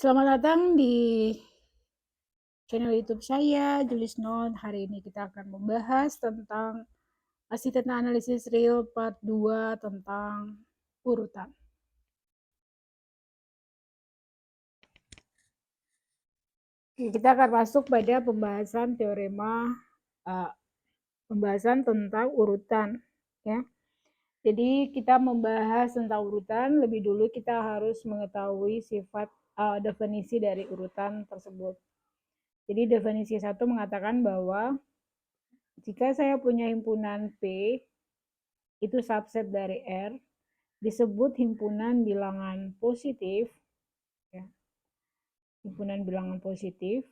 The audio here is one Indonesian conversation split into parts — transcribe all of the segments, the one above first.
Selamat datang di channel YouTube saya, Julis Note. Hari ini kita akan membahas tentang asisten analisis real part 2 tentang urutan. Oke, kita akan masuk pada pembahasan teorema pembahasan tentang urutan, ya. Jadi kita membahas tentang urutan, lebih dulu kita harus mengetahui sifat definisi dari urutan tersebut. Jadi definisi 1 mengatakan bahwa jika saya punya himpunan P, itu subset dari R, disebut himpunan bilangan positif, ya, himpunan bilangan positif,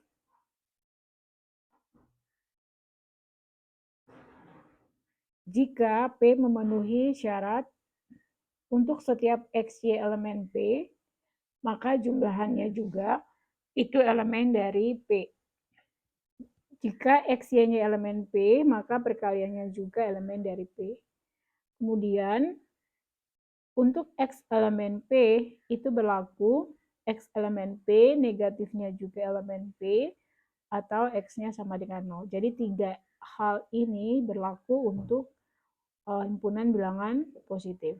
jika P memenuhi syarat untuk setiap XY elemen P, maka jumlahannya juga itu elemen dari P. Jika XY-nya elemen P, maka perkaliannya juga elemen dari P. Kemudian, untuk X elemen P itu berlaku X elemen P, negatifnya juga elemen P, atau X-nya sama dengan 0. Jadi 3 hal ini berlaku untuk himpunan bilangan positif.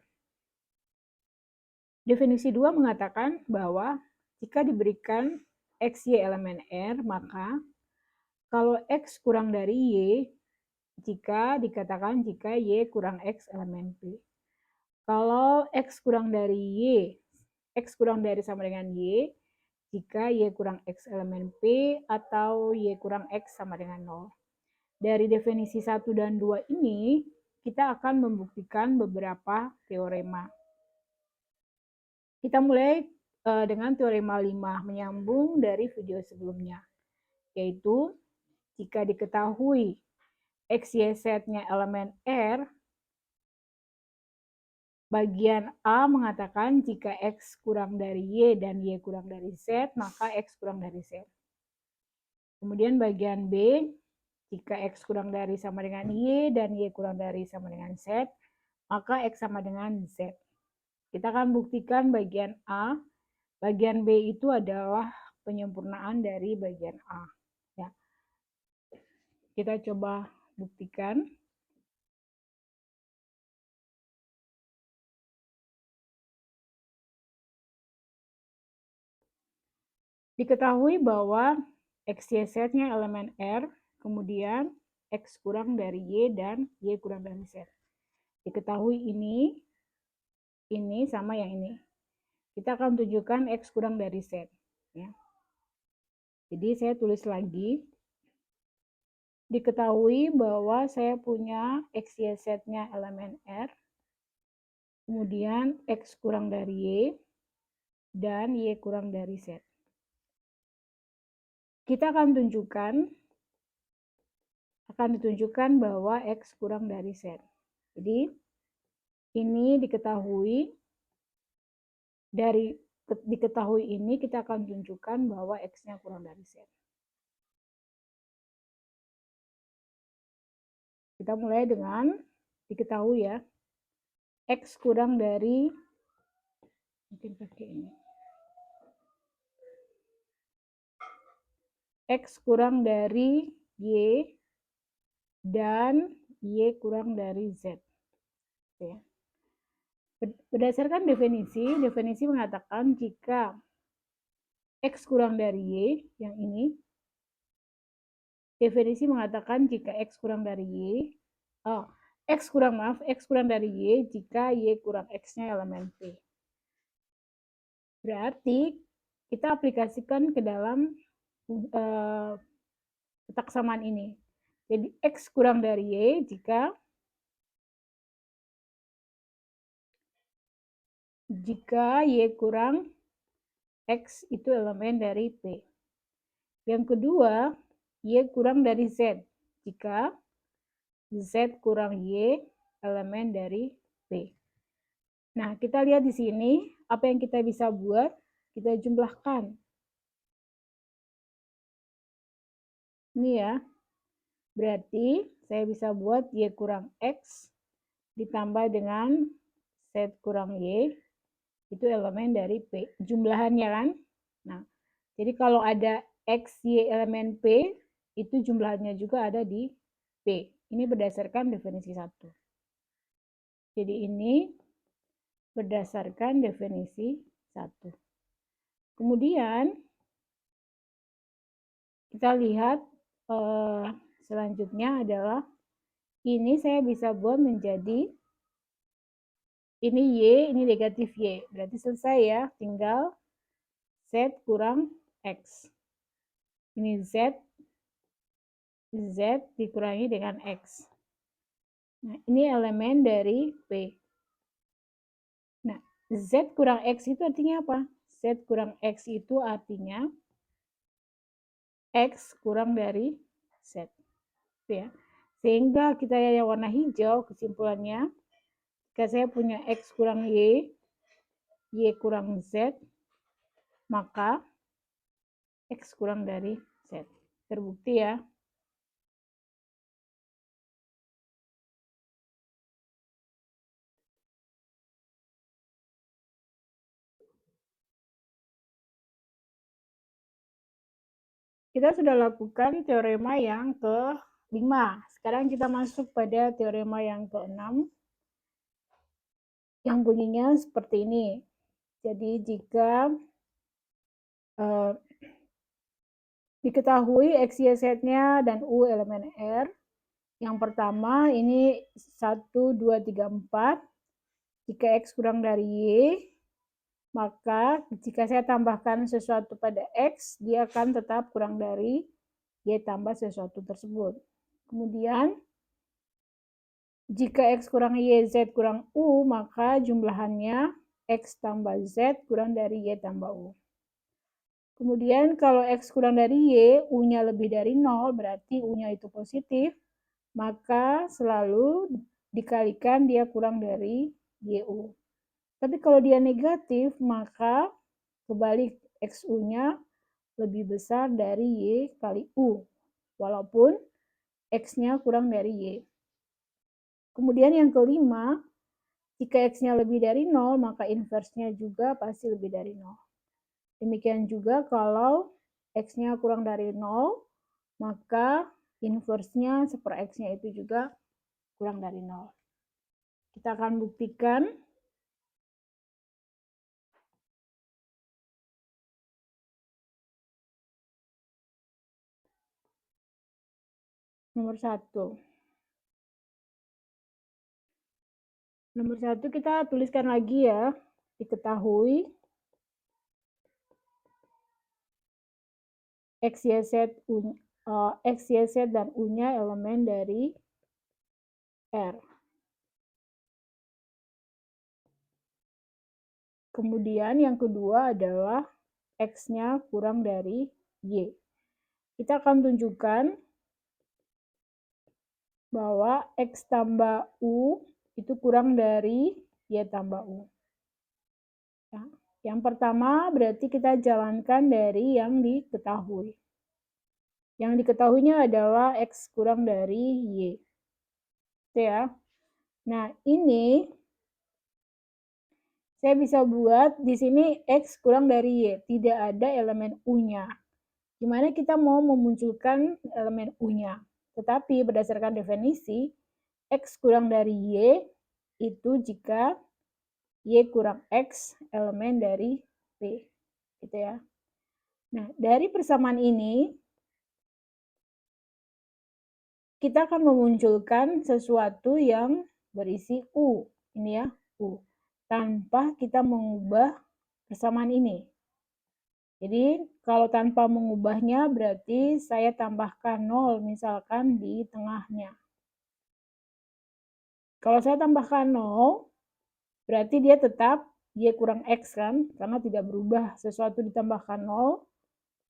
Definisi 2 mengatakan bahwa jika diberikan XY elemen R, maka kalau X kurang dari Y, jika dikatakan jika Y kurang X elemen P. Kalau X kurang dari Y, X kurang dari sama dengan Y, jika Y kurang X elemen P atau Y kurang X sama dengan 0. Dari definisi 1 dan 2 ini, kita akan membuktikan beberapa teorema. Kita mulai dengan teorema 5, menyambung dari video sebelumnya, yaitu jika diketahui X, Y, Z-nya elemen R, bagian A mengatakan jika X kurang dari Y dan Y kurang dari Z, maka X kurang dari Z. Kemudian bagian B, jika X kurang dari sama dengan Y dan Y kurang dari sama dengan Z, maka X sama dengan Z. Kita akan buktikan bagian A. Bagian B itu adalah penyempurnaan dari bagian A. Ya. Kita coba buktikan. Diketahui bahwa X, Y, Z-nya elemen R, kemudian X kurang dari Y dan Y kurang dari Z. Diketahui ini sama yang ini. Kita akan tunjukkan X kurang dari Z. Ya. Jadi saya tulis lagi. Diketahui bahwa saya punya X, Y, Z-nya elemen R, kemudian X kurang dari Y, dan Y kurang dari Z. Kita akan ditunjukkan bahwa X kurang dari Z. Jadi, ini diketahui ini kita akan tunjukkan bahwa X-nya kurang dari Z. Kita mulai dengan diketahui ya, X kurang dari, mungkin pakai ini, X kurang dari Y dan Y kurang dari Z. Ya. Berdasarkan definisi mengatakan jika X kurang dari Y, yang ini, definisi mengatakan jika X kurang dari Y, X kurang dari Y jika Y kurang X-nya elemen P. Berarti kita aplikasikan ke dalam petak samaan ini. Jadi X kurang dari Y jika Y kurang X itu elemen dari P. Yang kedua, Y kurang dari Z jika Z kurang Y elemen dari P. Nah, kita lihat di sini apa yang kita bisa buat, kita jumlahkan. Ini ya, berarti saya bisa buat Y kurang X ditambah dengan Z kurang Y, itu elemen dari P. Jumlahannya kan? Nah, Jadi kalau ada X, Y elemen P, itu jumlahnya juga ada di P. Ini berdasarkan definisi 1. Jadi ini berdasarkan definisi 1. Kemudian kita lihat selanjutnya adalah ini saya bisa buat menjadi ini Y, ini negatif Y. Berarti selesai ya, tinggal Z kurang X. Ini Z dikurangi dengan X. Nah, ini elemen dari P. Nah, Z kurang X itu artinya apa? Z kurang X itu artinya X kurang dari Z. Ya. Sehingga kita yang warna hijau, kesimpulannya, jika saya punya X kurang Y, Y kurang Z, maka X kurang dari Z. Terbukti ya. Kita sudah lakukan teorema yang ke-5. Sekarang kita masuk pada teorema yang ke-6. Yang bunyinya seperti ini. Jadi jika diketahui X, Y, Z-nya dan U elemen R, yang pertama ini 1, 2, 3, 4. Jika X kurang dari Y, maka jika saya tambahkan sesuatu pada X, dia akan tetap kurang dari Y tambah sesuatu tersebut. Kemudian, jika X kurang Y, Z kurang U, maka jumlahannya X tambah Z kurang dari Y tambah U. Kemudian kalau X kurang dari Y, U-nya lebih dari 0, berarti U-nya itu positif, maka selalu dikalikan dia kurang dari YU. Tapi kalau dia negatif, maka kebalik XU-nya lebih besar dari Y kali U, walaupun X-nya kurang dari Y. Kemudian yang kelima, jika X-nya lebih dari 0, maka inverse-nya juga pasti lebih dari 0. Demikian juga kalau X-nya kurang dari 0, maka inverse-nya seper X-nya itu juga kurang dari 0. Kita akan buktikan. Nomor 1. Nomor 1 kita tuliskan lagi ya. Diketahui X, Y, Z dan U-nya elemen dari R. Kemudian yang kedua adalah X-nya kurang dari Y. Kita akan tunjukkan bahwa X tambah U itu kurang dari Y tambah U. Ya. Yang pertama berarti kita jalankan dari yang diketahui. Yang diketahuinya adalah X kurang dari Y. Itu ya. Nah, ini saya bisa buat di sini X kurang dari Y. Tidak ada elemen U-nya. Gimana kita mau memunculkan elemen U-nya? Tetapi berdasarkan definisi, X kurang dari Y itu jika Y kurang X elemen dari P. Gitu ya. Nah, dari persamaan ini, kita akan memunculkan sesuatu yang berisi U. Ini ya, U. Tanpa kita mengubah persamaan ini. Jadi kalau tanpa mengubahnya berarti saya tambahkan 0 misalkan di tengahnya. Kalau saya tambahkan 0 berarti dia tetap Y kurang X kan, karena tidak berubah. Sesuatu ditambahkan 0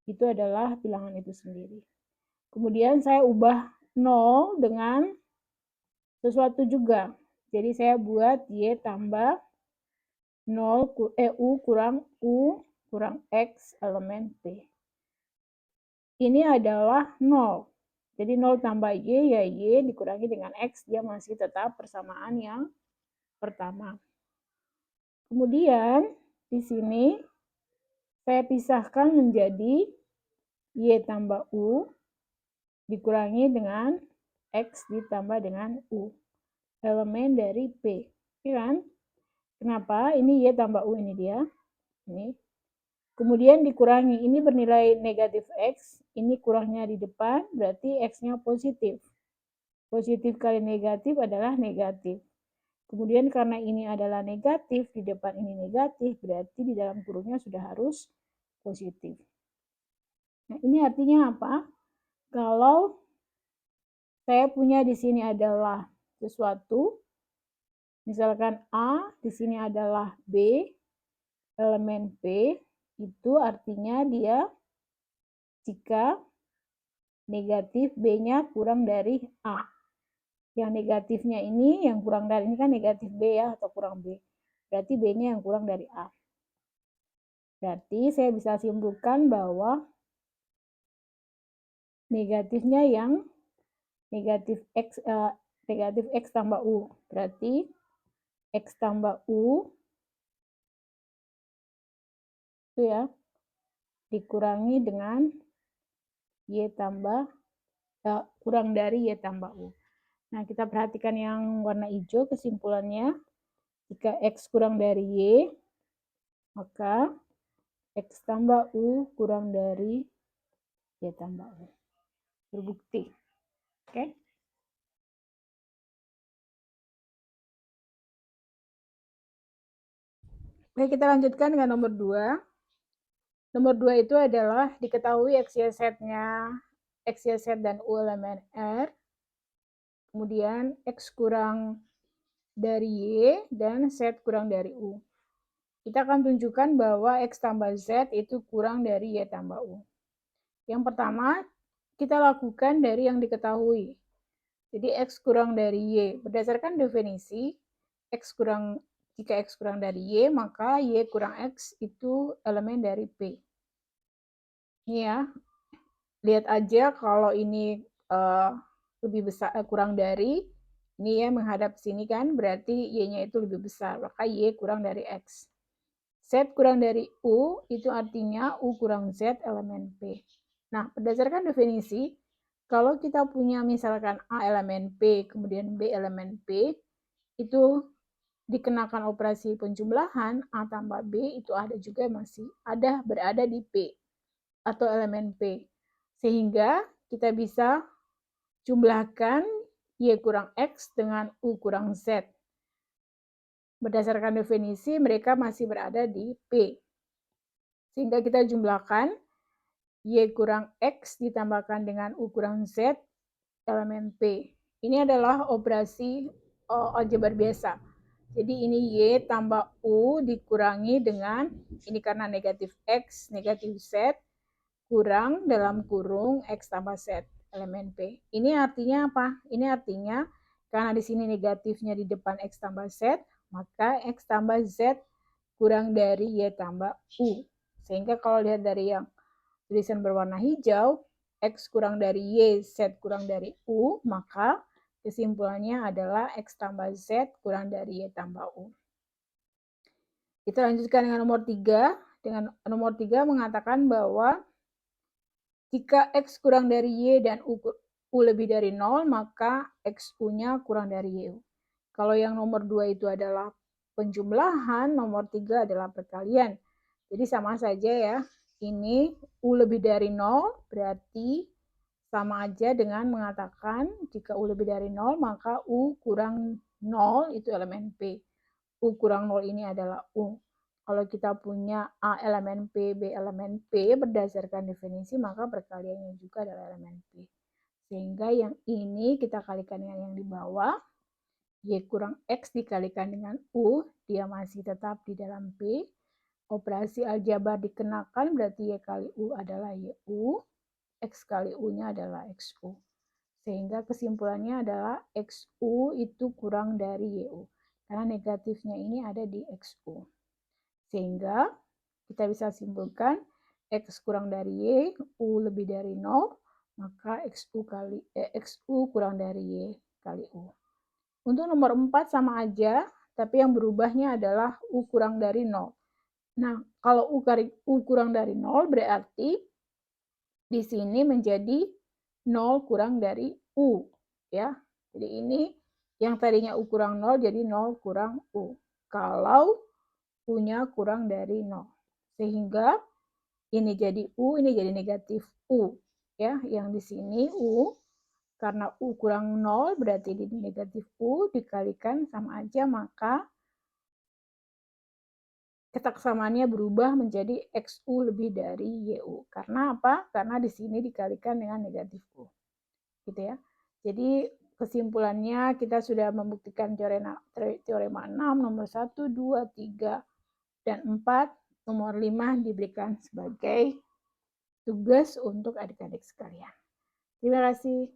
itu adalah bilangan itu sendiri. Kemudian saya ubah 0 dengan sesuatu juga. Jadi saya buat Y tambah 0, U kurang X elemen P. Ini adalah 0. Jadi 0 tambah Y, ya Y dikurangi dengan X, dia masih tetap persamaan yang pertama. Kemudian di sini saya pisahkan menjadi Y tambah U dikurangi dengan X ditambah dengan U. Elemen dari P. Ya kan? Kenapa? Ini Y tambah U ini dia. Ini. Kemudian dikurangi. Ini bernilai negatif X. Ini kurangnya di depan. Berarti X-nya positif. Positif kali negatif adalah negatif. Kemudian karena ini adalah negatif, di depan ini negatif, berarti di dalam kurungnya sudah harus positif. Nah, ini artinya apa? Kalau saya punya di sini adalah sesuatu, misalkan A, di sini adalah B, elemen P, itu artinya dia jika negatif B-nya kurang dari A. Yang negatifnya ini, yang kurang dari ini kan negatif B ya, atau kurang B. Berarti B-nya yang kurang dari A. Berarti saya bisa simpulkan bahwa negatifnya yang negatif X tambah U. Berarti X tambah U itu ya dikurangi dengan Y tambah kurang dari Y tambah U. Nah, kita perhatikan yang warna hijau, kesimpulannya jika X kurang dari Y, maka X tambah U kurang dari Y tambah U. Terbukti. Oke? Oke, kita lanjutkan dengan nomor 2. Nomor 2 itu adalah diketahui X, Y, Z-nya, X, Y, Z dan U elemen R. Kemudian X kurang dari Y dan Z kurang dari U. Kita akan tunjukkan bahwa X tambah Z itu kurang dari Y tambah U. Yang pertama, kita lakukan dari yang diketahui. Jadi X kurang dari Y. Berdasarkan definisi, jika X kurang dari Y, maka Y kurang X itu elemen dari P. Ini ya, lihat aja kalau ini lebih besar, kurang dari, ini ya menghadap sini kan, berarti Y-nya itu lebih besar, maka Y kurang dari X. Z kurang dari U, itu artinya U kurang Z elemen P. Nah, berdasarkan definisi, kalau kita punya misalkan A elemen P, kemudian B elemen P, itu dikenakan operasi penjumlahan, A tambah B, itu ada juga masih ada berada di P, atau elemen P. Sehingga kita bisa jumlahkan Y kurang X dengan U kurang Z. Berdasarkan definisi, mereka masih berada di P. Sehingga kita jumlahkan Y kurang X ditambahkan dengan U kurang Z elemen P. Ini adalah operasi aljabar biasa. Jadi ini Y tambah U dikurangi dengan, ini karena negatif X, negatif Z, kurang dalam kurung X tambah Z elemen P. Ini artinya apa? Ini artinya karena di sini negatifnya di depan X tambah Z, maka X tambah Z kurang dari Y tambah U. Sehingga kalau lihat dari yang tulisan berwarna hijau, X kurang dari Y, Z kurang dari U, maka kesimpulannya adalah X tambah Z kurang dari Y tambah U. Kita lanjutkan dengan nomor 3. Dengan nomor 3 mengatakan bahwa jika X kurang dari Y dan U lebih dari 0, maka XU-nya kurang dari YU. Kalau yang nomor 2 itu adalah penjumlahan, nomor 3 adalah perkalian. Jadi sama saja ya. Ini U lebih dari 0 berarti sama aja dengan mengatakan jika U lebih dari 0 maka U kurang 0 itu elemen P. U kurang 0 ini adalah U. Kalau kita punya A elemen P, B elemen P berdasarkan definisi, maka perkaliannya juga adalah elemen P. Sehingga yang ini kita kalikan dengan yang di bawah, Y kurang X dikalikan dengan U, dia masih tetap di dalam P. Operasi aljabar dikenakan, berarti Y kali U adalah YU, X kali U-nya adalah XU. Sehingga kesimpulannya adalah XU itu kurang dari YU. Karena negatifnya ini ada di XU. Sehingga kita bisa simpulkan X kurang dari Y, U lebih dari 0, maka XU kurang dari Y kali U. Untuk nomor 4 sama aja, tapi yang berubahnya adalah U kurang dari 0. Nah, kalau U kurang dari 0 berarti di sini menjadi 0 kurang dari U. Ya. Jadi ini yang tadinya U kurang 0 jadi 0 kurang U. Kalau U-nya kurang dari 0. Sehingga ini jadi U, ini jadi negatif U. Ya, yang di sini U, karena U kurang 0 berarti di negatif U dikalikan sama aja, maka cetak samaannya berubah menjadi XU lebih dari YU. Karena apa? Karena di sini dikalikan dengan negatif U. Gitu ya. Jadi kesimpulannya kita sudah membuktikan teorema 6, nomor 1, 2, 3, dan 4. Nomor 5 diberikan sebagai tugas untuk adik-adik sekalian. Terima kasih.